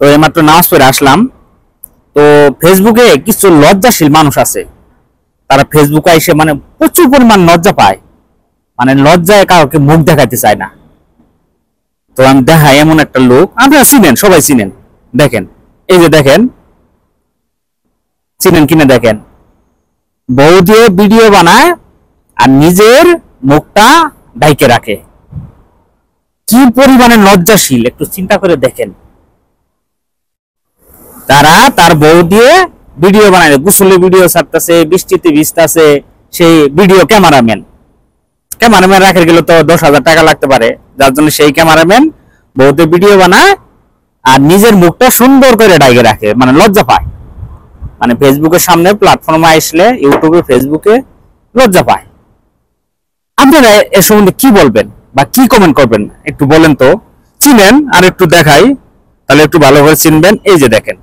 তো এইমাত্র নামাজ পড়ে আসলাম। তো ফেসবুকে কিছু লজ্জাশীল মানুষ আছে, তারা ফেসবুকে এসে মানে প্রচুর পরিমাণ লজ্জা পায়, মানে লজ্জায় কাউকে মুখ দেখাইতে চায় না। তো আমি দেখাই এমন একটা লোক, আপনারা চিনেন, সবাই চিনেন। দেখেন, এই যে দেখেন, চিনেন কিনা দেখেন, বউ দিয়ে ভিডিও বানায় আর নিজের মুখটা ঢাইকে রাখে। কি পরিমাণে লজ্জাশীল একটু চিন্তা করে দেখেন। তারা তার বউ দিয়ে ভিডিও বানায়, গোসলে ভিডিও ছাড়তেছে, বৃষ্টিতে ভিজতেছে, সেই ভিডিও ক্যামেরাম্যান রাখতে গেলে তো 10,000 টাকা লাগতে পারে, যার জন্য সেই ক্যামেরাম্যান বউতে ভিডিও বানায় আর নিজের মুখটা সুন্দর করে ঢাইকে রাখে, মানে লজ্জা পায়। মানে ফেসবুকের সামনে প্ল্যাটফর্মে আসলে, ইউটিউবে ফেসবুকে লজ্জা পায়। আপনারা এর সম্বন্ধে কি বলবেন বা কি কমেন্ট করবেন একটু বলেন তো। চিনেন? আর একটু দেখাই, তাহলে একটু ভালো করে চিনবেন। এই যে দেখেন,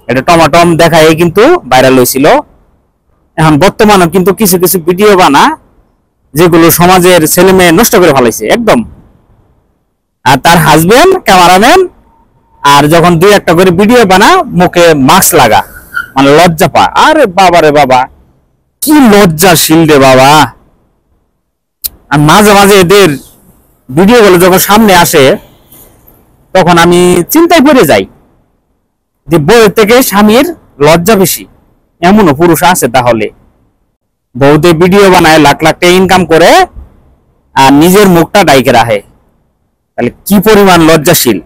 এটা টমাটম দেখায় কিন্তু ভাইরাল হয়েছিল। এখন বর্তমানে কিন্তু কিছু কিছু ভিডিও বানা যেগুলো সমাজের ছেলে মেয়ে নষ্ট করে ফেলাইছে একদম। আর তার হাজবেন্ড ক্যামেরাম্যান, আর যখন দুই একটা করে ভিডিও বানা মুখে মাস্ক লাগা, মানে লজ্জা পা। আরে বাবা রে বাবা, কি লজ্জাশীল রে বাবা। আর মাঝে মাঝে এদের ভিডিও গুলো যখন সামনে আসে তখন আমি চিন্তায় পড়ে যাই যে বউয়ের থেকে স্বামীর লজ্জা বেশি। এমনও পুরুষ আছে তাহলে, বউদের ভিডিও বানায় লাখ লাখ টাকা ইনকাম করে আর নিজের মুখটা ঢাইকে রাখে, তাহলে কি পরিমাণ লজ্জাশীল।